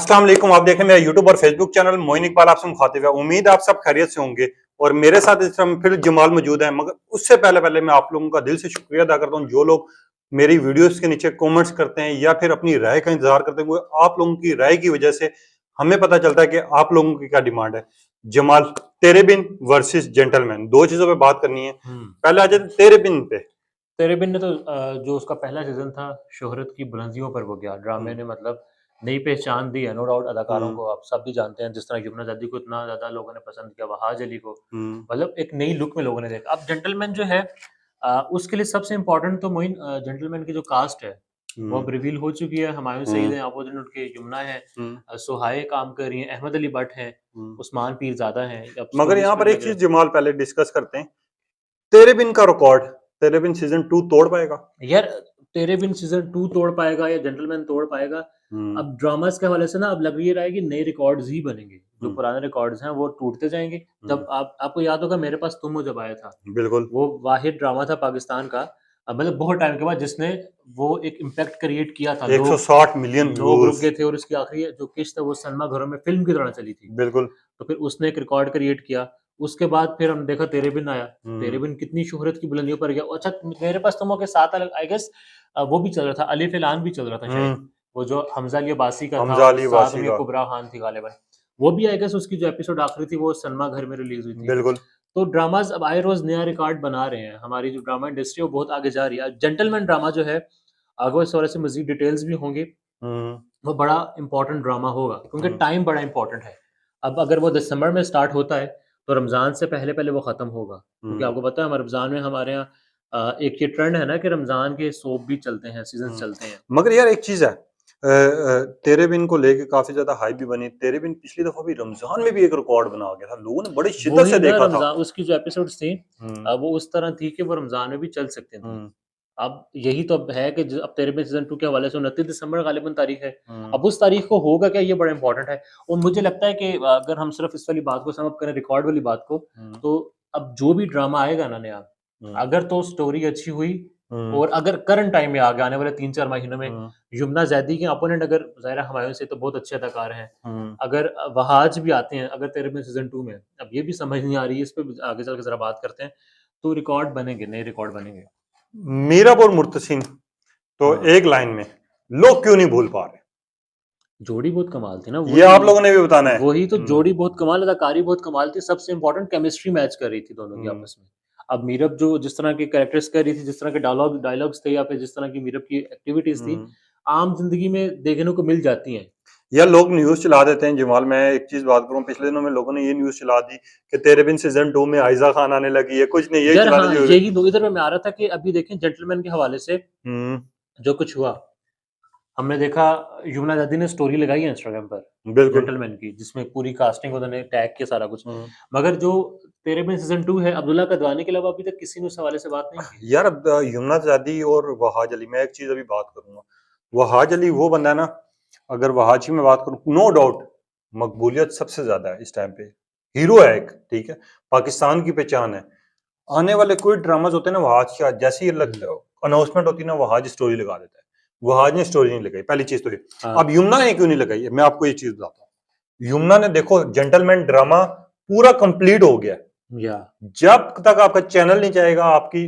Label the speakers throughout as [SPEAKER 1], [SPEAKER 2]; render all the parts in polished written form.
[SPEAKER 1] अस्सलाम वालेकुम। आप देखें मेरा यूट्यूब और फेसबुक चैनल मोइन इकबाल आपसे मुखातिब है। उम्मीद है आप सब खैरियत से होंगे और मेरे साथ इस समय फिर जमाल मौजूद है। मगर उससे पहले पहले मैं आप लोगों का दिल से शुक्रिया अदा करता हूँ जो लोग मेरी वीडियोस के नीचे कमेंट्स करते हैं या फिर अपनी राय का इंतजार करते हैं। वो आप लोगों की राय की वजह से हमें पता चलता है कि आप लोगों की क्या डिमांड है। जमाल, तेरे बिन वर्सेस जेंटलमैन, दो चीजों पे बात करनी है। पहले आ जाते तेरे बिन पे।
[SPEAKER 2] तेरे बिन ने तो जो उसका पहला सीज़न था, शोहरत की बुलंदियों पर वो गया। ड्रामे ने मतलब नई पहचान दी है, नो डाउट अदाकारों को आप सब भी जानते हैं, जिस तरह यमुना ज़ैदी को इतना ज़्यादा लोगों ने पसंद किया, वहाज अली को, मतलब एक नई लुक में लोगों ने देखा। अब जेंटलमैन जो है उसके लिए सबसे इम्पोर्टेंट तो मोइन जेंटलमैन की जो कास्ट है, वो अब रिवील हो चुकी है। हुमायूं सईद हैं, अपोजिट उनके यमुना है, सुहाए काम कर रही हैं, अहमद अली भट्ट हैं, उस्मान पीरज़ादा हैं। अब
[SPEAKER 1] मगर
[SPEAKER 2] स्टोरीज़
[SPEAKER 1] यहाँ
[SPEAKER 2] पर
[SPEAKER 1] पर एक
[SPEAKER 2] लग रहे
[SPEAKER 1] चीज
[SPEAKER 2] हैं।
[SPEAKER 1] जमाल पहले डिस्कस करते हैं। तेरे बिन का रिकॉर्ड, तेरे बिन सीजन 2 तोड़ पाएगा?
[SPEAKER 2] यार, तेरे बिन सीज़न 2 तोड़ पाएगा या जेंटलमैन तोड़ पाएगा? अब ड्रामास के हवाले से ना अब लग ये रहा है कि नए रिकॉर्ड्स ही बनेंगे। जो पुराने रिकॉर्ड्स हैं वो टूटते जाएँगे। जब आपको याद होगा मेरे पास तुम हो जब आया था,
[SPEAKER 1] बिल्कुल।
[SPEAKER 2] वो वाहिद ड्रामा था पाकिस्तान का मतलब बहुत टाइम के बाद जिसने वो एक इम्पैक्ट क्रिएट किया था। लोग
[SPEAKER 1] 160 मिलियन
[SPEAKER 2] लोग रुक
[SPEAKER 1] व्यूज।
[SPEAKER 2] गए थे और उसकी आखिरी जो किस्त है वो सलमा घरों में फ़िल्म की तरह चली थी।
[SPEAKER 1] बिल्कुल।
[SPEAKER 2] तो फिर उसने एक रिकॉर्ड क्रिएट किया। उसके बाद फिर हमने देखा तेरे बिन आया। तेरे
[SPEAKER 1] हम्म।
[SPEAKER 2] बिन कितनी शोहरत की बुलंदियों पर गया। अच्छा, मेरे पास तुमों के साथ अलग आई गेस वो भी चल रहा था, अलिफ ऐलान भी चल रहा था शायद।
[SPEAKER 1] हम्म।
[SPEAKER 2] वो जो हमज़ा अली अब्बासी का था
[SPEAKER 1] हमजा
[SPEAKER 2] और
[SPEAKER 1] अली
[SPEAKER 2] साथ
[SPEAKER 1] वासी
[SPEAKER 2] में
[SPEAKER 1] का।
[SPEAKER 2] कुबरा खान थी गालिबन। वो भी आई गेस उसकी जो एपिसोड आखिरी थी वो सलमा घर में रिलीज़ हुई थी।
[SPEAKER 1] बिल्कुल।
[SPEAKER 2] तो ड्रामाज़ अब आए रोज़ नया रिकॉर्ड बना रहे हैं। हमारी जो ड्रामा इंडस्ट्री है वो बहुत आगे जा रही है। जेंटलमैन ड्रामा जो है, आगे इस हवाले से मज़ीद डिटेल्स भी होंगी।
[SPEAKER 1] हम्म।
[SPEAKER 2] वो बड़ा इम्पोर्टेंट ड्रामा होगा क्योंकि
[SPEAKER 1] हम्म।
[SPEAKER 2] टाइम बड़ा इम्पोर्टेंट है। अब अगर वो दिसंबर में स्टार्ट होता है तो रमज़ान से पहले-पहले वो ख़त्म होगा। क्योंकि
[SPEAKER 1] हम्म।
[SPEAKER 2] आपको पता है हम रमज़ान में हमारे यहाँ एक ये ट्रेंड है ना कि रमज़ान के सोप भी चलते हैं, सीज़न्स चलते हैं।
[SPEAKER 1] मगर यार एक चीज है, तेरे बिन को लेके काफी ज्यादा हाइप भी बनी। तेरे बिन पिछली दफा भी रमजान में भी एक रिकॉर्ड बना गया था, लोगों ने बड़ी शिद्दत
[SPEAKER 2] वही
[SPEAKER 1] से
[SPEAKER 2] ना
[SPEAKER 1] देखा था।
[SPEAKER 2] रमज़ान उसकी जो एपिसोड्स थी
[SPEAKER 1] हम्म।
[SPEAKER 2] वो उस तरह थी कि वो रमज़ान में भी चल सकती थी।
[SPEAKER 1] हम्म।
[SPEAKER 2] अब यही तो अब है कि अब तेरे में सीज़न 2 के हवाले से 29 दिसंबर गालिबन तारीख है।
[SPEAKER 1] हम्म।
[SPEAKER 2] अब उस तारीख को होगा क्या, ये बड़ा इम्पोर्टेंट है। और मुझे लगता है कि अगर हम सिर्फ़ इस वाली बात को सम अप करें रिकॉर्ड वाली बात को,
[SPEAKER 1] हम्म।
[SPEAKER 2] तो अब जो भी ड्रामा आएगा ना नया,
[SPEAKER 1] हम्म।
[SPEAKER 2] अगर तो स्टोरी अच्छी हुई
[SPEAKER 1] हम्म।
[SPEAKER 2] और अगर करंट टाइम में आ गया आने वाले 3-4 महीनों में,
[SPEAKER 1] हम्म।
[SPEAKER 2] यमुना ज़ैदी के अपोनेंट अगर ज़ाहिर है हुमायूं से तो बहुत अच्छे अदाकार हैं।
[SPEAKER 1] हम्म।
[SPEAKER 2] अगर वहाज भी आते हैं अगर तेरे में सीज़न 2 में, अब ये भी समझ नहीं आ रही है, इस पे भी आगे चल के ज़रा बात करते हैं। तो रिकॉर्ड बनेंगे, नए रिकॉर्ड बनेंगे।
[SPEAKER 1] मीरापुर मुर्तसिम तो
[SPEAKER 2] हाँ।
[SPEAKER 1] एक लाइन में लोग क्यों नहीं भूल पा रहे?
[SPEAKER 2] जोड़ी बहुत कमाल थी ना,
[SPEAKER 1] ये आप लोगों ने भी बताना है।
[SPEAKER 2] वही तो जोड़ी बहुत कमाल, अदाकारी बहुत कमाल थी, सबसे इम्पोर्टेंट केमिस्ट्री मैच कर रही थी दोनों की
[SPEAKER 1] हम्म।
[SPEAKER 2] आपस में। अब मीरब जो जिस तरह के कैरेक्टर्स कर रही थी, जिस तरह के डायलॉग्स थे या फिर जिस तरह की मीरब की एक्टिविटीज़ थी,
[SPEAKER 1] हम्म।
[SPEAKER 2] आम ज़िंदगी में देखने को मिल जाती हैं।
[SPEAKER 1] या लोग न्यूज चला देते हैं जमाल। मैं एक चीज बात करूं, पिछले दिनों में लोगों ने ये न्यूज चला दी कि तेरे बिन सीजन 2 में आयजा खान आने लगी है। कुछ नहीं, यही
[SPEAKER 2] यार
[SPEAKER 1] चलाने
[SPEAKER 2] हाँ,
[SPEAKER 1] जो।
[SPEAKER 2] यही दो इधर मैं आ रहा था कि अभी देखें जेंटलमैन के हवाले से
[SPEAKER 1] हम्म।
[SPEAKER 2] जो कुछ हुआ, हमने देखा यमुना ज़ैदी ने स्टोरी लगाई है इंस्टाग्राम पर,
[SPEAKER 1] बिल्कुल।
[SPEAKER 2] जेंटलमैन की, जिसमें पूरी कास्टिंग उन्होंने टैग किया सारा कुछ।
[SPEAKER 1] हम्म।
[SPEAKER 2] मगर जो तेरे बिन सीज़न 2 है, अब्दुल्ला कदवानी के अलावा अभी तक किसी ने उस हवाले से बात नहीं की।
[SPEAKER 1] यार अब यमुना जादी और वहाज अली, मैं एक चीज अभी बात करूंगा। वहाज अली वो बंदा है ना, अगर वहाज की मैं बात करूं, नो डाउट मकबूलियत सबसे ज्यादा है इस टाइम पे। हीरो है एक, ठीक है, पाकिस्तान की पहचान है। आने वाले कोई ड्रामाज होते हैं ना वहाज का, जैसे ही अनाउंसमेंट होती है ना, वहाज स्टोरी लगा देता है। वहाज ने स्टोरी नहीं लगाई, पहली चीज तो ये।
[SPEAKER 2] हाँ।
[SPEAKER 1] अब यमुना ने क्यों नहीं लगाई है, मैं आपको ये चीज बताता हूँ। यमुना ने देखो, जेंटलमैन ड्रामा पूरा कंप्लीट हो गया।
[SPEAKER 2] या
[SPEAKER 1] जब तक आपका चैनल नहीं जाएगा, आपकी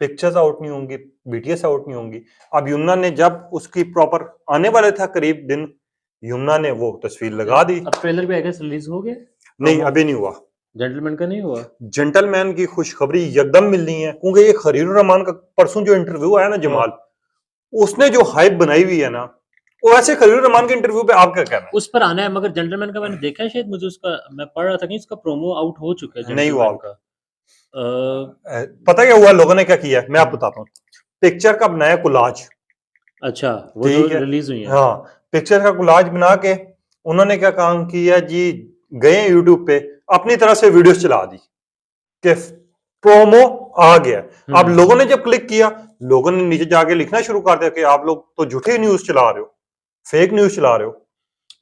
[SPEAKER 1] पिक्चर्स आउट नहीं होंगी, बीटीएस आउट नहीं होंगी। अब यमुना ने जब उसकी प्रॉपर आने वाले था करीब दिन, यमुना ने वो तस्वीर लगा दी।
[SPEAKER 2] अब ट्रेलर भी आई गेस रिलीज हो गया,
[SPEAKER 1] नहीं,
[SPEAKER 2] प्रोमो
[SPEAKER 1] अभी नहीं हुआ।
[SPEAKER 2] जेंटलमैन का नहीं हुआ।
[SPEAKER 1] जेंटलमैन की खुशखबरी यकदम मिलनी है, क्योंकि ये खरीरुर रहमान का परसों जो इंटरव्यू आया ना
[SPEAKER 2] हाँ।
[SPEAKER 1] जमाल, उसने जो हाइप बनाई हुई है ना, वो ऐसे खरीरुर रहमान के इंटरव्यू पे आपका कहना है?
[SPEAKER 2] उस पर आना है, मगर जेंटलमैन का मैंने देखा है, शायद मुझे उसका मैं पढ़ रहा था कि इसका प्रोमो आउट हो चुका है
[SPEAKER 1] नहीं हुआ
[SPEAKER 2] जेंटलमैन
[SPEAKER 1] आउट।
[SPEAKER 2] का। अ,
[SPEAKER 1] पता क्या हुआ, लोगों ने क्या किया है मैं आपको बताता हूँ। पिक्चर का बनाया कोलाज,
[SPEAKER 2] अच्छा, वो जो
[SPEAKER 1] ठीक है।
[SPEAKER 2] रिलीज हुई है।
[SPEAKER 1] हाँ, पिक्चर का कोलाज बना के उन्होंने क्या काम किया जी, गए यूट्यूब पे अपनी तरह से वीडियोस चला दी कि प्रोमो आ गया। अब लोगों ने जब क्लिक किया, लोगों ने नीचे जाके लिखना शुरू कर दिया कि आप लोग तो झूठी न्यूज चला रहे हो, फेक न्यूज चला रहे हो।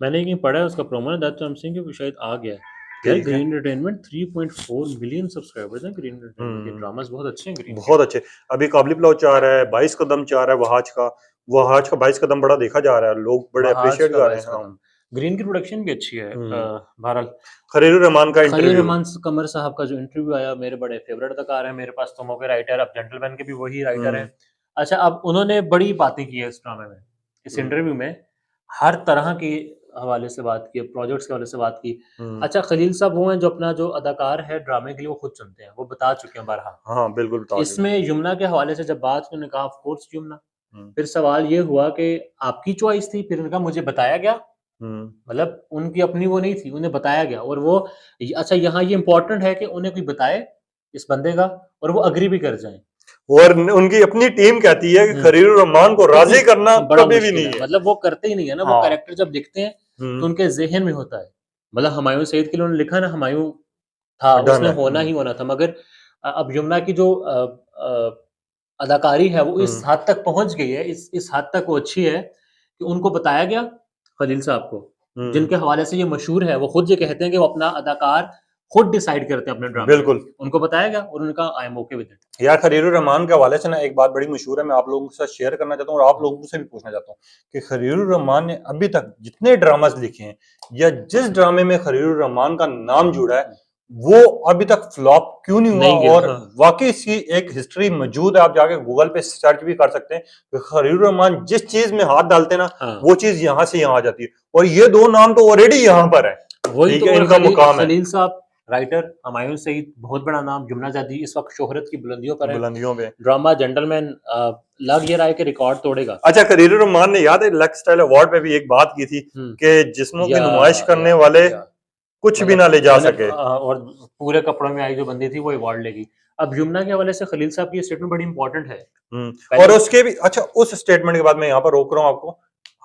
[SPEAKER 2] मैंने कहीं पढ़ा है उसका प्रोमो ना, दैट आई एम सेइंग कि वो शायद आ गया है। यार
[SPEAKER 1] ठीक है।
[SPEAKER 2] ग्रीन एंटरटेनमेंट 3.4 मिलियन सब्सक्राइबर्स हैं ग्रीन एंटरटेनमेंट के,
[SPEAKER 1] हम्म।
[SPEAKER 2] ड्रामास बहुत अच्छे हैं ग्रीन के।
[SPEAKER 1] बहुत अच्छे। अभी काबली प्लाव चाह रहा है, 22 कदम चाह रहा है वहाज का। वहाज का 22 कदम बड़ा देखा जा रहा है, लोग बड़े
[SPEAKER 2] वहाज
[SPEAKER 1] अप्रिशिएट
[SPEAKER 2] का
[SPEAKER 1] कर रहे
[SPEAKER 2] 22
[SPEAKER 1] हैं। हाँ।
[SPEAKER 2] कदम। ग्रीन की प्रोडक्शन भी अच्छी है। बहरहाल
[SPEAKER 1] खलील रहमान का
[SPEAKER 2] खलील
[SPEAKER 1] इंटरव्यू।
[SPEAKER 2] रहमान कमर साहब का जो इंटरव्यू आया, मेरे बड़े फेवरेट अदाकार है मेरे पास, तुमो के राइटर, अब जेंटलमैन के भी वही राइटर हैं। अच्छा, अब उन्होंने बड़ी बातें की है इस ड्रामे में, इस इंटरव्यू में हर तरह के हवाले से बात की, प्रोजेक्ट्स के हवाले से बात की। अच्छा, खलील साहब वो हैं जो अपना जो अदाकार है ड्रामे के लिए वो खुद चुनते हैं, वो बता चुके हैं बारहा।
[SPEAKER 1] हाँ बिल्कुल बता चुके
[SPEAKER 2] इसमें यमुना के हवाले से जब बात की, उन्होंने कहा ऑफ कोर्स यमुना।
[SPEAKER 1] हैं।
[SPEAKER 2] फिर सवाल ये हुआ कि आपकी चॉइस थी, फिर उनका मुझे बताया गया, मतलब उनकी अपनी वो नहीं थी, उन्हें बताया गया। और वो अच्छा, यहाँ ये इंपॉर्टेंट है कि उन्हें कोई बताए इस बंदे का और वो अग्री भी कर जाए।
[SPEAKER 1] और उनकी अपनी टीम कहती है कि खलील रहमान को राजी करना
[SPEAKER 2] बड़ा
[SPEAKER 1] कभी भी
[SPEAKER 2] मुश्किल
[SPEAKER 1] नहीं
[SPEAKER 2] है,
[SPEAKER 1] है।
[SPEAKER 2] मतलब वो करते ही नहीं है ना, वो
[SPEAKER 1] हाँ।
[SPEAKER 2] कैरेक्टर जब लिखते हैं तो उनके ज़हन में होता है। मतलब हुमायूं सईद के लिए उन्होंने लिखा ना, हुमायूं था,
[SPEAKER 1] डन
[SPEAKER 2] उसने
[SPEAKER 1] है।
[SPEAKER 2] होना ही होना था। मगर अब यमुना की जो अदाकारी है वो इस हद तक पहुंच गई है, इस हद तक वो अच्छी है कि उनको बताया गया खलील साहब को, जिनके हवाले से ये मशहूर है, वो खुद ये कहते हैं कि वो अपना अदाकार खुद डिसाइड करते हैं अपने ड्रामे में।
[SPEAKER 1] बिल्कुल।
[SPEAKER 2] उनको बताया गया और उन्होंने कहा I am okay with it.
[SPEAKER 1] यार खलील रहमान के हवाले से ना एक बात बड़ी मशहूर है, मैं आप लोगों के साथ शेयर करना चाहता हूँ और आप लोगों से भी पूछना चाहता हूँ कि खलील रहमान ने अभी तक जितने ड्रामास लिखे हैं या जिस ड्रामे में खलील रहमान का नाम जुड़ा है वो अभी तक फ्लॉप क्यों नहीं
[SPEAKER 2] नहीं
[SPEAKER 1] हुआ।
[SPEAKER 2] गया,
[SPEAKER 1] और
[SPEAKER 2] हाँ।
[SPEAKER 1] वाकई इसकी एक हिस्ट्री मौजूद है, आप जाके गूगल पे सर्च भी कर सकते हैं कि खलील रहमान जिस चीज में हाथ डालते हैं ना,
[SPEAKER 2] हाँ।
[SPEAKER 1] वो चीज यहाँ से यहाँ आ जाती है। और ये दो नाम तो ऑलरेडी यहाँ पर है,
[SPEAKER 2] वही
[SPEAKER 1] ठीक
[SPEAKER 2] तो।
[SPEAKER 1] है,
[SPEAKER 2] और
[SPEAKER 1] इनका मुकाम है
[SPEAKER 2] खलील साहब राइटर, हुमायूं सईद बहुत बड़ा नाम, यमुना जादी इस वक्त शोहरत की बुलंदियों पर है।
[SPEAKER 1] बुलंदियों पे।
[SPEAKER 2] ड्रामा जेंटलमैन लग ये रहा है कि रिकॉर्ड तोड़ेगा।
[SPEAKER 1] अच्छा, खलील रहमान ने याद है लक्स स्टाइल अवार्ड पे भी एक बात की थी कि जिस्मों की
[SPEAKER 2] या
[SPEAKER 1] नुमाइश करने
[SPEAKER 2] या
[SPEAKER 1] वाले
[SPEAKER 2] या
[SPEAKER 1] कुछ भी
[SPEAKER 2] मतलब
[SPEAKER 1] ना ले जा
[SPEAKER 2] उन्होंने
[SPEAKER 1] सके।
[SPEAKER 2] और पूरे कपड़ों में आई जो बंदी थी वो अवार्ड लेगी। अब यमुना के हवाले से खलील साहब की स्टेटमेंट बड़ी इंपॉर्टेंट है।
[SPEAKER 1] और उसके भी अच्छा, उस स्टेटमेंट के बाद मैं यहाँ पर रोक रहा हूँ आपको।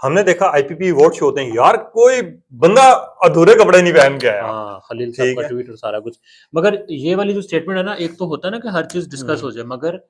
[SPEAKER 1] हमने देखा आईपीपी अवार्ड होते हैं यार, कोई बंदा अधूरे कपड़े नहीं पहन के आया।
[SPEAKER 2] हाँ, खलील साहब
[SPEAKER 1] ठीक
[SPEAKER 2] का
[SPEAKER 1] है।
[SPEAKER 2] ट्वीट और सारा कुछ। मगर ये वाली जो स्टेटमेंट है ना, एक तो होता है ना कि हर चीज डिस्कस हो जाए, मगर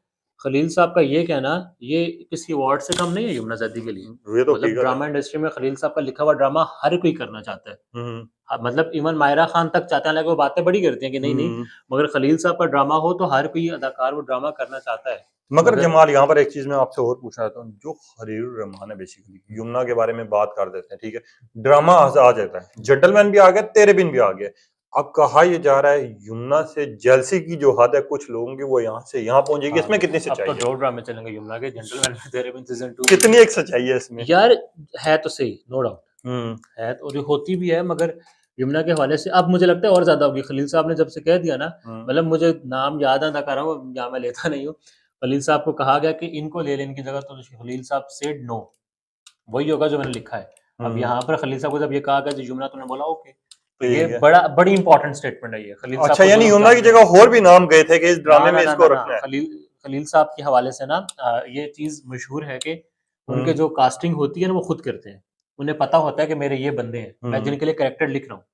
[SPEAKER 2] खलील साहब का ये कहना ये किसी अवार्ड से कम नहीं है यमुना जादी के लिए।
[SPEAKER 1] ये तो
[SPEAKER 2] मतलब ड्रामा इंडस्ट्री में खलील साहब का लिखा हुआ ड्रामा हर कोई करना चाहता है। मतलब इवन मायरा खान तक चाहते हैं, हालांकि वो बातें बड़ी करती हैं कि नहीं नहीं, मगर खलील साहब का ड्रामा हो तो हर कोई अदाकार वो ड्रामा करना चाहता है।
[SPEAKER 1] मगर जमाल यहाँ पर एक चीज मैं आपसे और पूछना चाहता हूँ, जो खलील रहमान है बेसिकली यमुना के बारे में बात कर देते हैं, ठीक है, ड्रामा आ जाता है, जेंटलमैन भी आ गया, तेरे बिन भी आ गया। अब कहा यह जा रहा है यमुना से जेलसी की जो हद है कुछ लोगों की वो यहाँ से यहाँ पहुंचेगी, इसमें कितनी सच्चाई
[SPEAKER 2] अब तो 2 ड्रामे चलेंगे यमुना के, जेंटलमैन में तेरे बिन सीजन 2।
[SPEAKER 1] कितनी एक सच्चाई है इसमें
[SPEAKER 2] यार? है तो सही, नो डाउट है तो, और होती भी है, मगर यमुना के हवाले से अब मुझे लगता है और ज्यादा होगी। खलील साहब ने जब से कह दिया ना, मतलब मुझे नाम याद आता कर रहा हूँ, यहाँ मैं लेता नहीं हूँ। खलील साहब को कहा गया कि इनको ले लेने की जगह, तो खलील साहब सेड नो, वही होगा जो मैंने लिखा है। अब यहाँ पर खलील साहब को जब ये कहा गया तो यमुना तुमने बोला ओके, तो ये बड़ी इंपॉर्टेंट स्टेटमेंट है ये खलील साहब।
[SPEAKER 1] अच्छा, यानी यमुना की जगह और भी नाम गए थे कि इस ड्रामे में इसको रखना है।
[SPEAKER 2] खलील साहब के हवाले से ना ये चीज मशहूर है कि उनके जो कास्टिंग होती है ना वो खुद करते हैं। उन्हें पता होता है कि मेरे ये बंदे हैं, मैं जिनके लिए कैरेक्टर लिख रहा हूँ।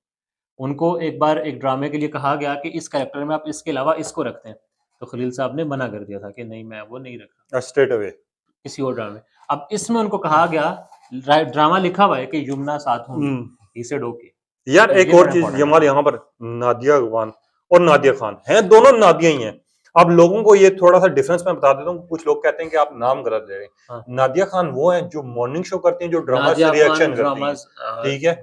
[SPEAKER 2] उनको एक बार एक ड्रामे के लिए कहा गया कि इस कैरेक्टर में आप इसके अलावा इसको रखते हैं, तो खलील साहब ने मना कर दिया था कि नहीं, मैं वो नहीं रख रहा
[SPEAKER 1] स्ट्रेट अवे
[SPEAKER 2] किसी और ड्रामे। अब इसमें उनको कहा गया, ड्रामा लिखा हुआ है कि यमुना साथ होंगी, ही सेड ओके।
[SPEAKER 1] यार एक और चीज जमाल, यहाँ पर नादिया अगवान और नादिया खान हैं, दोनों नादिया ही हैं। अब लोगों को ये थोड़ा सा डिफरेंस मैं बता देता हूँ, कुछ लोग कहते हैं कि आप नाम गलत ले रहे हैं। नादिया खान वो हैं जो मॉर्निंग शो करती हैं, जो ड्रामा से रिएक्शन करती हैं, ठीक है।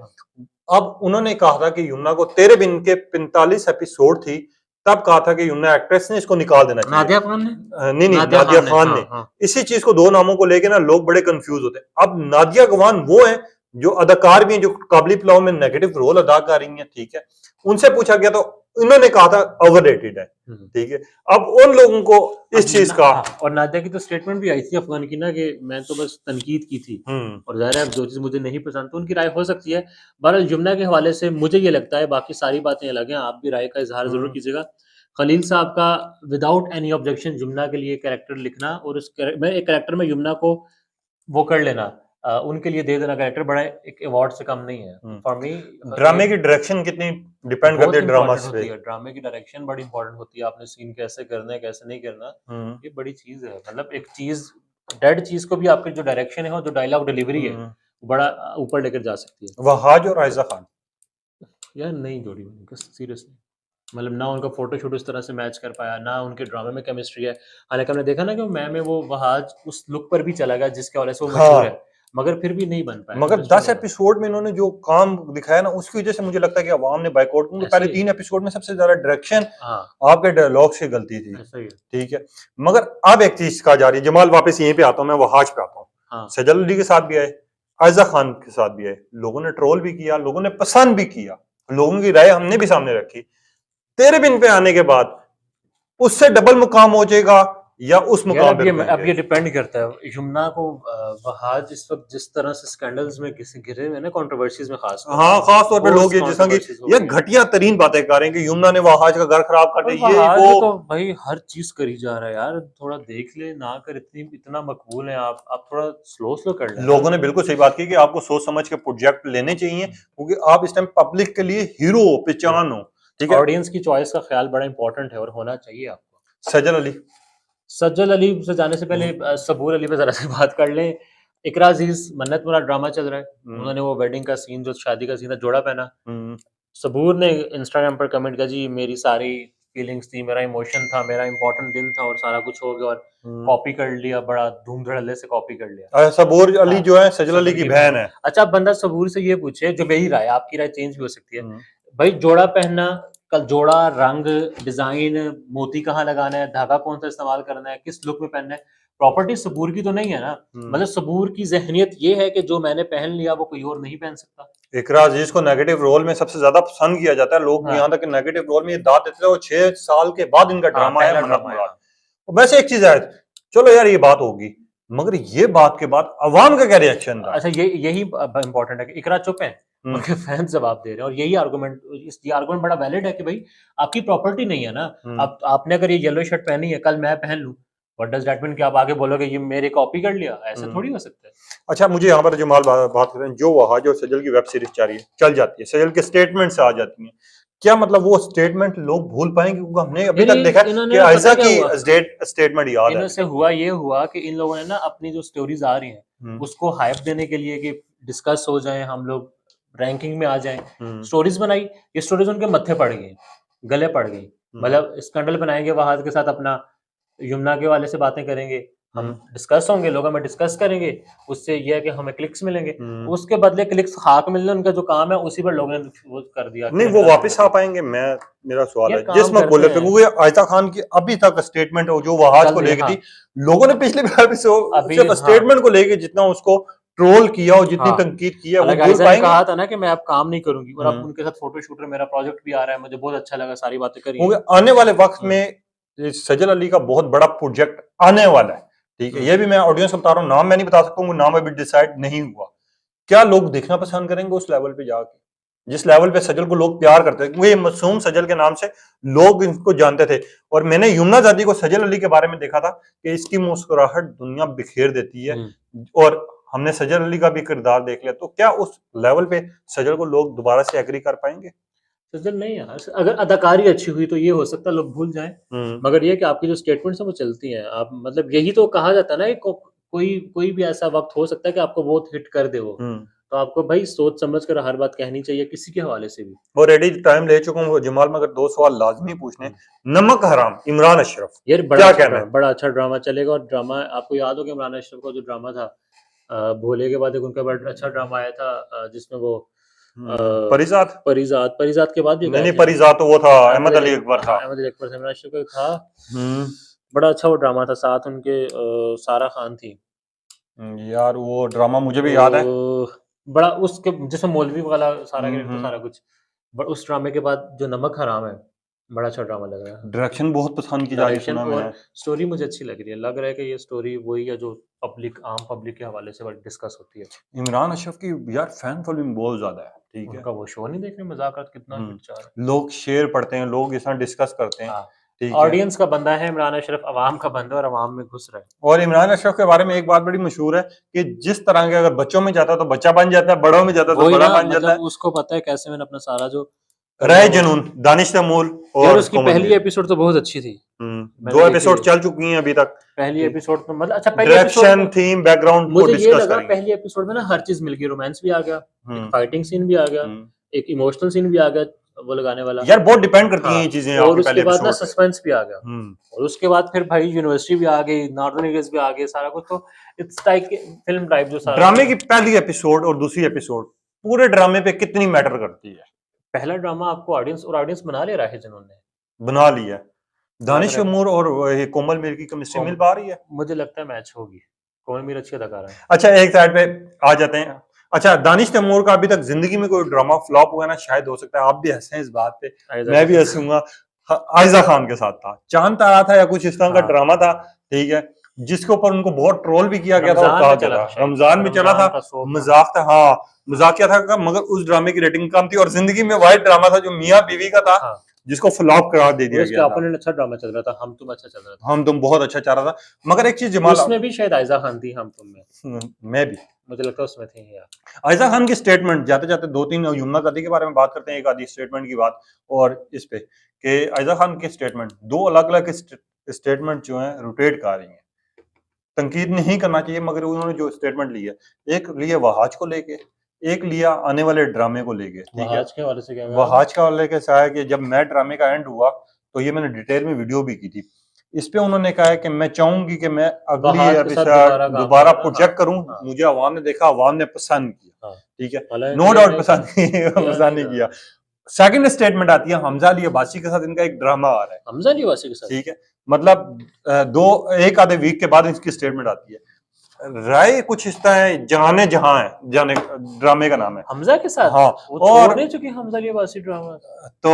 [SPEAKER 1] अब उन्होंने कहा था कि यमुना को तेरे बिन के 45 एपिसोड थी, तब कहा था कि यमुना एक्ट्रेस ने इसको निकाल देना चाहिए।
[SPEAKER 2] नादिया खान ने?
[SPEAKER 1] नहीं, नादिया खान ने। इसी चीज को दो नामों को लेके ना लोग बड़े कंफ्यूज होते हैं। अब नादिया अगवान वो हैं जो अदाकार भी हैं, जो काबली पुलाव में नेगेटिव रोल अदा कर रही हैं, ठीक है। उनसे पूछा गया तो इन्होंने कहा था ओवररेटेड है, ठीक है। अब उन लोगों को इस चीज का,
[SPEAKER 2] और नादिया की तो स्टेटमेंट भी आई थी अफगान की ना कि मैं तो बस तनकीद की थी, और जाहिर है जो चीज मुझे नहीं पसंद तो उनकी राय हो सकती है। बहरहाल यमुना के हवाले से मुझे ये लगता है, बाकी सारी बातें अलग हैं, आप भी राय का इजहार जरूर कीजिएगा। खलील साहब का विदाउट एनी ऑब्जेक्शन यमुना के लिए कैरेक्टर लिखना और उस एक कैरेक्टर में यमुना को वो कर लेना, उनके लिए दे देना कैरेक्टर, बड़ा एक अवार्ड से कम नहीं है फॉर मी।
[SPEAKER 1] ड्रामे की डायरेक्शन कितनी डिपेंड करती है ड्रामा पे।
[SPEAKER 2] ड्रामे की डायरेक्शन बड़ी इंपॉर्टेंट होती है, आपने सीन कैसे करना है कैसे नहीं करना, ये बड़ी चीज है। मतलब एक चीज डेड चीज को भी आपकी जो डायरेक्शन है, जो डायलॉग डिलीवरी है, बड़ा ऊपर लेकर जा सकती है।
[SPEAKER 1] वहाज और आयजा खान
[SPEAKER 2] यार नहीं जोड़ी बनी सीरियसली, मतलब ना उनका फोटोशूट उस तरह से मैच कर पाया, ना उनके ड्रामे में केमिस्ट्री है। हालांकि हमने देखा ना कि मैं में वो वहाज उस लुक पर भी चला गया जिसके वजह से वो मशहूर है। मगर फिर भी नहीं बन पाया।
[SPEAKER 1] मगर 10 एपिसोड में इन्होंने जो काम दिखाया ना, उसकी वजह से मुझे लगता है कि अवाम ने बाइकआउट, क्योंकि पहले 3 एपिसोड में सबसे ज्यादा डायरेक्शन आपके डायलॉग से गलती थी, ठीक है। मगर अब एक चीज कहा जा रही है, जमाल वापस यहीं पे आता हूँ मैं, वहाज पे आता हूँ। सजल अली के साथ भी आए, आयजा खान के साथ भी आए, लोगों ने ट्रोल भी किया, लोगों ने पसंद भी किया, लोगों की राय हमने भी सामने रखी। तेरे बिन पे आने के बाद उससे डबल मुकाम हो जाएगा या उस मुकाम पे?
[SPEAKER 2] अब ये डिपेंड करता है यमुना को। वहाज इस वक्त जिस तरह से स्कैंडल्स में घिरे हुए ना, कंट्रोवर्सीज में, खास
[SPEAKER 1] तौर पे लोग ये जिस तरह की ये घटिया तरीन बातें कर रहे हैं कि यमुना ने वहाज का घर खराब कर दिया, ये वो
[SPEAKER 2] तो भाई हर चीज करी जा रहा है यार, थोड़ा देख ले ना कर, इतना मकबूल है आप थोड़ा स्लो कर ले।
[SPEAKER 1] लोगों ने बिल्कुल सही बात की कि आपको सोच समझ के प्रोजेक्ट लेने चाहिए, क्योंकि आप इस टाइम पब्लिक के लिए हीरो पहचान हो, ठीक है।
[SPEAKER 2] ऑडियंस की चॉइस का ख्याल बड़ा इंपॉर्टेंट है और होना चाहिए आपको।
[SPEAKER 1] सजल अली
[SPEAKER 2] से जाने से पहले सबूर अली पे जरा से बात कर लें। इकरा अजीज मन्नत वाला ड्रामा चल रहा है, उन्होंने वो वेडिंग का सीन, जो शादी का सीन था, जोड़ा पहना। सबूर ने इंस्टाग्राम पर कमेंट किया, जी मेरी सारी फीलिंग्स थी, मेरा इमोशन था, मेरा इंपॉर्टेंट दिन था और सारा कुछ हो गया और कॉपी कर लिया, बड़ा धूम धड़ल्ले से कॉपी कर लिया।
[SPEAKER 1] सबूर अली जो है सजल अली की बहन है।
[SPEAKER 2] अच्छा, बंदा सबूर से ये पूछे, जो मेरी राय, आपकी राय चेंज भी हो सकती है भाई, जोड़ा पहनना, कल जोड़ा, रंग, डिजाइन, मोती कहाँ लगाना है, धागा कौन सा इस्तेमाल करना है, किस लुक में पहनना है, प्रॉपर्टी सबूर की तो नहीं है ना। मतलब सबूर की जहनियत ये है कि जो मैंने पहन लिया वो कोई और नहीं पहन सकता।
[SPEAKER 1] इकरा अजीज को नेगेटिव रोल में सबसे ज्यादा पसंद किया जाता है, लोग यहाँ तक नेगेटिव रोल में ये दाद देते हैं। वो 6 साल के बाद इनका ड्रामा है मन्नत मुराद। वैसे एक चीज है, चलो यार ये बात होगी, मगर ये बात के बाद अवाम का क्या रिएक्शन था?
[SPEAKER 2] अच्छा, यही इंपॉर्टेंट है कि इकरा चुप है, उनके फैंस जवाब दे रहे हैं, और यही आर्गुमेंट, ये आर्गुमेंट बड़ा वैलिड है कि भाई आपकी प्रॉपर्टी नहीं है ना। अब आपने अगर ये येलो शर्ट पहनी है, कल मैं पहन लूं, व्हाट डज दैट मीन कि आप आगे बोलोगे ये मेरे कॉपी कर लिया? ऐसा थोड़ी हो सकता है।
[SPEAKER 1] अच्छा, मुझे यहाँ पर जमाल बात कर रहे हैं, जो वहाज और सजल की वेब सीरीज चल जाती है, सजल के स्टेटमेंट्स आ जाती हैं, क्या मतलब वो स्टेटमेंट लोग भूल पाएंगे? क्योंकि हमने अभी तक देखा कि आयजा की स्टेटमेंट याद है।
[SPEAKER 2] इनसे ये हुआ कि इन लोगों ने ना अपनी जो स्टोरीज आ रही हैं उसको हाइप देने के लिए कि डिस्कस हो जाए, हम लोग रैंकिंग में आ जाएं, स्टोरीज बनाई। ये स्टोरीज उनके मत्थे पड़ गई, गले पड़ गई। मतलब स्कैंडल बनाएंगे वहाज के साथ, अपना यमुना के वाले से बातें करेंगे, हम डिस्कस होंगे, लोगों में डिस्कस करेंगे, उससे ये है कि हमें क्लिक्स मिलेंगे, उसके बदले क्लिक्स खाक मिलने उनका जो काम है उसी पर लोगों ने वो कर दिया।
[SPEAKER 1] नहीं, वो वापस आ पाएंगे? मेरा सवाल है जिस मकबूले पे, क्योंकि आयशा खान की अभी तक स्टेटमेंट जो वहाज को लेके थी, लोगों ने पिछले स्टेटमेंट को लेके जितना उसको ट्रोल किया और जितनी तंकीद की है, वो भूल पाएंगे?
[SPEAKER 2] कहा था ना कि मैं अब काम नहीं करूंगी, और अब उनके साथ फोटो शूटर, मेरा प्रोजेक्ट भी आ रहा है, मुझे बहुत अच्छा लगा, सारी बातें करी।
[SPEAKER 1] आने वाले वक्त में सजल अली का बहुत बड़ा प्रोजेक्ट आने वाला है, ठीक है। ये भी मैं ऑडियंस को बता रहा हूँ, नाम मैं नहीं बता सकता हूँ, नाम अभी डिसाइड नहीं हुआ। क्या लोग देखना पसंद करेंगे उस लेवल पे जाके, जिस लेवल पे सजल को लोग प्यार करते हैं? क्योंकि मासूम सजल के नाम से लोग इनको जानते थे, और मैंने यमुना जादी को सजल अली के बारे में देखा था कि इसकी मुस्कुराहट दुनिया बिखेर देती है, और हमने सजल अली का भी किरदार देख लिया। तो क्या उस लेवल पे सजल को लोग दोबारा से एग्री कर पाएंगे?
[SPEAKER 2] सजल नहीं यार, अगर अदाकारी अच्छी हुई तो ये हो सकता है लोग भूल जाएं, मगर ये कि आपकी जो स्टेटमेंट्स हैं वो चलती हैं। आप मतलब यही तो कहा जाता है ना, कोई भी ऐसा वक्त हो सकता है कि आपको बहुत हिट कर दे वो, तो आपको भाई सोच समझ कर हर बात कहनी चाहिए, किसी के हवाले से भी।
[SPEAKER 1] और रेडी टाइम ले चुका हूँ जमाल, मगर 2 सवाल लाजमी पूछने। नमक हराम, इमरान अशरफ,
[SPEAKER 2] यार क्या कहना है? बड़ा अच्छा ड्रामा चलेगा, और ड्रामा आपको याद होगा इमरान अशरफ का जो ड्रामा था भोले के बाद, एक उनका बड़ा अच्छा ड्रामा आया था जिसमें वो परिजात के बाद भी
[SPEAKER 1] नहीं, परिजात तो वो था अहमद अली अकबर था,
[SPEAKER 2] अहमद अली अकबर से इमरान अशरफ का था। बड़ा अच्छा वो ड्रामा था, साथ उनके सारा खान थी
[SPEAKER 1] यार, वो ड्रामा मुझे भी याद है
[SPEAKER 2] बड़ा, उसके जिसमें मौलवी वाला सारा कैरेक्टर, सारा कुछ। बट उस ड्रामे के बाद जो नमक हराम है, बड़ा अच्छा ड्रामा लग रहा है।
[SPEAKER 1] डायरेक्शन बहुत पसंद की जा रही है,
[SPEAKER 2] और स्टोरी मुझे अच्छी लग रही है, लग रहा है कि ये स्टोरी वही है जो आम पब्लिक के हवाले से डिस्कस होती है।
[SPEAKER 1] इमरान अशरफ की यार फैन फॉलोइंग बहुत ज्यादा है, ठीक है।
[SPEAKER 2] उनका वो शो नहीं देखने, मजाकत कितना
[SPEAKER 1] लोग शेयर पढ़ते हैं, लोग इस तरह डिस्कस करते हैं,
[SPEAKER 2] ऑडियंस का बंदा है इमरान अशरफ, अवाम का बंदा, और अवाम में घुस रहा है।
[SPEAKER 1] और इमरान अशरफ के बारे में एक बात बड़ी मशहूर है कि जिस तरह के अगर बच्चों में जाता है तो बच्चा बन जाता है, बड़ों में जाता है तो बड़ा बन जाता है।
[SPEAKER 2] उसको पता है कैसे मैंने अपना सारा जो
[SPEAKER 1] राय जुनून, दानिश तमूल,
[SPEAKER 2] और उसकी पहली एपिसोड तो बहुत अच्छी थी।
[SPEAKER 1] 2 एपिसोड चल चुकी हैं अभी तक।
[SPEAKER 2] पहली एपिसोड में मतलब अच्छा,
[SPEAKER 1] डायरेक्शन, थीम, बैकग्राउंड
[SPEAKER 2] मुझे ये लगा पहली एपिसोड में ना हर चीज मिल गई, रोमांस भी आ गया, फाइटिंग सीन भी आ गया, एक इमोशनल सीन भी आ गया, वो लगाने वाला।
[SPEAKER 1] यार बहुत डिपेंड करती हैं
[SPEAKER 2] हाँ,
[SPEAKER 1] ये चीजें
[SPEAKER 2] और
[SPEAKER 1] आपके
[SPEAKER 2] उसके
[SPEAKER 1] पहले
[SPEAKER 2] बाद ना
[SPEAKER 1] एपिसोड पे।
[SPEAKER 2] सस्पेंस भी आ गया, और उसके बाद फिर भाई यूनिवर्सिटी भी आ गई, नॉर्दर्न एरियाज भी आ गए, सारा कुछ। तो इट्स लाइक फिल्म टाइप जो सारा
[SPEAKER 1] ड्रामे की पहली एपिसोड और दूसरी एपिसोड पूरे ड्रामे पे कितनी मैटर करती है।
[SPEAKER 2] पहला ड्रामा आपको ऑडियंस बना ले रहा है जिन्होंने
[SPEAKER 1] बना लिया है। दानिश
[SPEAKER 2] रहा है।
[SPEAKER 1] तैमूर और ये कोमल मीर की केमिस्ट्री मिल पा रही है।
[SPEAKER 2] मुझे लगता है मैच होगी, कोमल मीर अच्छी अदाकारा है।
[SPEAKER 1] अच्छा एक साइड पे आ जाते हैं। अच्छा दानिश तैमूर का अभी तक जिंदगी में कोई ड्रामा फ्लॉप हुआ ना, शायद हो सकता है आप भी हंसे इस बात पे,
[SPEAKER 2] आयजा
[SPEAKER 1] मैं भी
[SPEAKER 2] खान।
[SPEAKER 1] हंसूंगा। आयजा खान के साथ था, चांद तारा था या कुछ इस तरह का
[SPEAKER 2] हाँ।
[SPEAKER 1] ड्रामा था, ठीक है, जिसके ऊपर उनको बहुत ट्रोल भी किया गया था और
[SPEAKER 2] रमजान
[SPEAKER 1] कहा
[SPEAKER 2] में
[SPEAKER 1] गया
[SPEAKER 2] चला
[SPEAKER 1] था
[SPEAKER 2] था शायद,
[SPEAKER 1] रमजान में चला
[SPEAKER 2] रमजान
[SPEAKER 1] था,
[SPEAKER 2] का सोप था।
[SPEAKER 1] मजाक था, हाँ मजाकिया था, मगर उस ड्रामे की रेटिंग कम थी और जिंदगी में वाइड ड्रामा था जो मियां बीवी का था,
[SPEAKER 2] हाँ,
[SPEAKER 1] जिसको फ्लॉप करार दे
[SPEAKER 2] और
[SPEAKER 1] दिया
[SPEAKER 2] इसके
[SPEAKER 1] गया था।
[SPEAKER 2] ओपोनेंट अच्छा ड्रामा चल रहा था, हम तुम अच्छा चल रहा था।
[SPEAKER 1] हम तुम बहुत अच्छा चाह रहा था, मगर एक चीज जमाल,
[SPEAKER 2] उसमें भी शायद आयजा खान थी हम तुम में,
[SPEAKER 1] मैं भी
[SPEAKER 2] मुझे लगता है उसमें थी यार।
[SPEAKER 1] आयजा खान की स्टेटमेंट जाते जाते दो तीन यमुना दादी के बारे में बात करते हैं, एक आधी स्टेटमेंट की बात और इस पे कि आयजा खान की स्टेटमेंट, दो अलग अलग स्टेटमेंट जो है रोटेट कर रही हैं, तनकीद नहीं करना चाहिए, मगर उन्होंने जो स्टेटमेंट ली है, एक लिया वहाज को लेके, एक लिया आने वाले ड्रामे को लेके, ठीक है।
[SPEAKER 2] वहाज के हवाले से क्या
[SPEAKER 1] वहाज का लेके सा है कि जब मैं ड्रामे का एंड हुआ तो ये मैंने डिटेल में वीडियो भी की थी, इस पे उन्होंने कहा है कि मैं चाहूंगी कि मैं अगली
[SPEAKER 2] वहाज के साथ
[SPEAKER 1] एपिसोड दोबारा
[SPEAKER 2] करना,
[SPEAKER 1] प्रोजेक्ट करूं,
[SPEAKER 2] हाँ।
[SPEAKER 1] मुझे आवाम ने देखा, आवाम ने पसंद किया,
[SPEAKER 2] हाँ।
[SPEAKER 1] ठीक है,
[SPEAKER 2] हालांकि
[SPEAKER 1] नो
[SPEAKER 2] ये
[SPEAKER 1] डाउट
[SPEAKER 2] नहीं
[SPEAKER 1] पसंद पसंद नहीं
[SPEAKER 2] था।
[SPEAKER 1] किया। सेकंड स्टेटमेंट आती है हमजा अली अब्बासी के साथ इनका एक ड्रामा आ रहा है,
[SPEAKER 2] हमजा अली वासी के साथ,
[SPEAKER 1] ठीक है, मतलब एक आधे वीक के बाद इसकी स्टेटमेंट आती है, राय कुछ इस तरह है, जाने जहां है, जाने ड्रामे का नाम है
[SPEAKER 2] हमजा के साथ,
[SPEAKER 1] हाँ,
[SPEAKER 2] वो
[SPEAKER 1] और
[SPEAKER 2] छोड़ नहीं चुकी हमजा अली वासी ड्रामा।
[SPEAKER 1] तो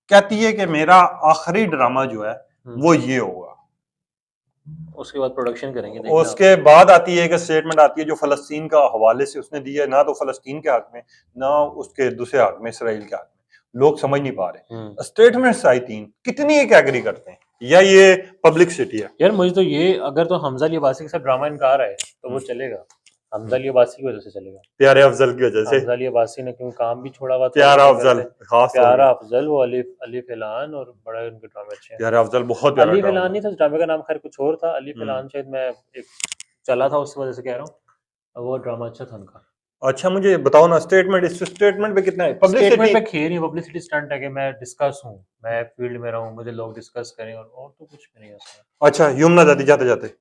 [SPEAKER 1] कहती है कि मेरा आखिरी ड्रामा जो है वो ये होगा,
[SPEAKER 2] उसके बाद प्रोडक्शन करेंगे, देखना।
[SPEAKER 1] उसके बाद आती है एक स्टेटमेंट आती है जो फलस्तीन का हवाले से उसने दी है, ना तो फलस्तीन के हक में ना उसके दूसरे हक में, इसराइल के हक में, लोग समझ नहीं पा रहे। स्टेटमेंट्स आई तीन, कितनी एक एग्री करते हैं या ये पब्लिसिटी है?
[SPEAKER 2] यार मुझे तो ये, अगर तो हमजा अली अब्बासी के साथ ड्रामा इनका आ रहा है तो वो चलेगा, हमजा अली अब्बासी की वजह से चलेगा,
[SPEAKER 1] प्यारे अफजल की वजह से।
[SPEAKER 2] हमजा अली अब्बासी ने क्योंकि काम भी छोड़ा हुआ था,
[SPEAKER 1] प्यारा अफजल खास
[SPEAKER 2] प्यारा अफजल, वो अली फैलान, और बड़ा उनके ड्रामे अच्छे हैं।
[SPEAKER 1] प्यारा अफजल बहुत प्यारा
[SPEAKER 2] अली
[SPEAKER 1] ड्रामा
[SPEAKER 2] फैलान नहीं था, ड्रामे का नाम खैर कुछ और था, अली फैलान शायद, मैं एक चला था उस वजह से कह रहा हूँ, वो ड्रामा अच्छा था उनका।
[SPEAKER 1] अच्छा मुझे बताओ ना, स्टेटमेंट, इस स्टेटमेंट पे कितना है
[SPEAKER 2] स्टेटमेंट पे खेल नहीं, पब्लिसिटी स्टंट है कि मैं डिस्कस हूँ, मैं फील्ड में रहूँ, मुझे लोग डिस्कस करें, और तो कुछ भी नहीं है उसमें।
[SPEAKER 1] अच्छा यमुना दादी जाते जाते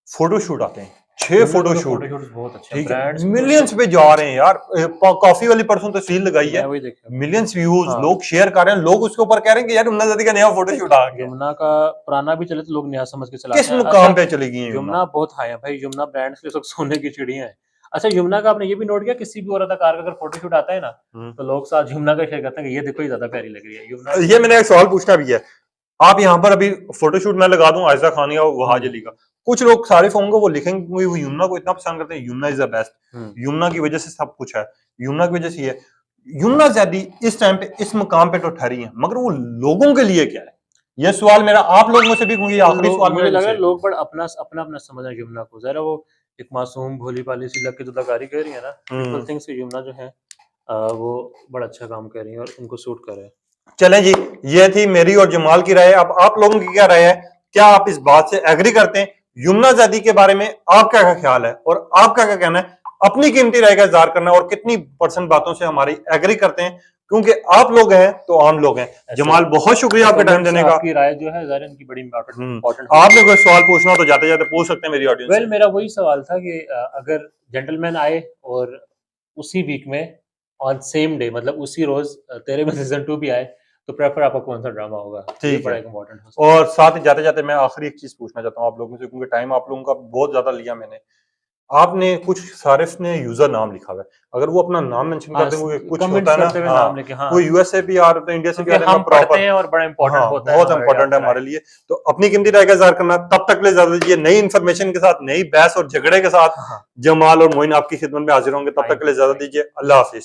[SPEAKER 1] फोटो शूट आते हैं, 6 फोटो शूट,
[SPEAKER 2] बहुत अच्छे,
[SPEAKER 1] ठीक है,
[SPEAKER 2] ब्रांड्स
[SPEAKER 1] मिलियंस पे जा रहे हैं यार। कॉफी वाली परसों तस्वीर लगाई है,
[SPEAKER 2] वही देखा,
[SPEAKER 1] मिलियंस व्यूज,
[SPEAKER 2] हाँ।
[SPEAKER 1] लोग शेयर कर रहे हैं, लोग उसके ऊपर कह रहे हैं कि यार यमुना दादी का नया फोटो शूट आ गया।
[SPEAKER 2] यमुना का पुराना भी चले तो लोग नया समझ के चलाते
[SPEAKER 1] किस
[SPEAKER 2] हैं।
[SPEAKER 1] मुकाम पे चली गई
[SPEAKER 2] यमुना बहुत हाई है भाई, यमुना ब्रांड्स के लिए सब सोने की चिड़िया है। अच्छा यमुना का आपने ये भी नोट किया, किसी भी और अदाकार का अगर फोटोशूट आता है ना, तो लोग साथ यमुना का शेयर करते हैं कि ये देखो ये ज्यादा प्यारी लग रही है यमुना।
[SPEAKER 1] ये मैंने एक सवाल पूछना भी है, आप यहाँ पर अभी फोटोशूट मैं लगा दूं आयजा खान या वहाज अली का, कुछ लोग सारिफ होंगे वो लिखेंगे क्योंकि वो यमुना को इतना पसंद करते हैं, Yamuna is the best, Yamuna की वजह से सब कुछ है, यमुना की वजह से ये यमुना ज़्यादा इस टाइम पे इस मुकाम पे तो ठहरी है, मगर वो लोगों के लिए क्या है, ये सवाल मेरा आप लोगों से भी, क्योंकि आखिरी सवाल
[SPEAKER 2] मुझे लगा लोग बड़ा अपना अपना अपना समझ रहे यमुना को, जरा वो एक मासूम भोली भाली सी लग के जो अदाकारी कर रही है ना, पीपल थिंक्स कि यमुना जो है वो बड़ा अच्छा काम कर रही है और उनको सूट कर रहा है।
[SPEAKER 1] चलें जी, ये थी मेरी और जमाल की राय, अब आप लोगों की क्या राय है, क्या आप इस बात से एग्री करते हैं, यमुना ज़ादी के बारे में आपका क्या ख्याल है और आपका क्या कहना है, अपनी कीमती राय का इज़हार करना, और कितनी % बातों से हमारी एग्री करते हैं, क्योंकि आप लोग हैं तो आम लोग हैं। जमाल बहुत शुक्रिया आपका टाइम देने का,
[SPEAKER 2] आपकी राय जो है ज़ाहिर इनकी बड़ी इंपॉर्टेंट।
[SPEAKER 1] आपने कोई सवाल पूछना हो तो जाते जाते पूछ सकते हैं मेरी ऑडियंस।
[SPEAKER 2] वेल मेरा वही सवाल था कि अगर जेंटलमैन आए और उसी वीक में ऑन सेम डे, मतलब उसी रोज तेरे में सीजन 2 भी आए, तो प्रेफर आपका कौन सा ड्रामा होगा?
[SPEAKER 1] ठीक
[SPEAKER 2] बड़ा
[SPEAKER 1] है,
[SPEAKER 2] इंपॉर्टेंट है।
[SPEAKER 1] और साथ ही जाते जाते मैं आखिरी एक चीज पूछना चाहता हूँ आप लोगों से, क्योंकि टाइम आप लोगों का बहुत ज्यादा लिया मैंने, आपने कुछ सारिफ ने यूजर नाम लिखा हुआ है, अगर वो अपना नाम मेंशन कर देंगे, कुछ होता है ना, नाम लिखे, वो यूएसए भी आ रहे हैं, इंडिया से भी आ रहे हैं,
[SPEAKER 2] हम पढ़ते हैं और बड़ा इंपॉर्टेंट होता है,
[SPEAKER 1] बहुत इंपॉर्टेंट है हमारे लिए। तो अपनी कीमती राय का इज़हार करना, तब तक ले इजाजत दीजिए, नई इन्फॉर्मेशन के साथ, नई बहस और झगड़े के साथ जमाल और मोइन आपकी खिदमत में हाजिर होंगे, तब तक के लिए इजाजत दीजिए, अल्लाह हाफिज।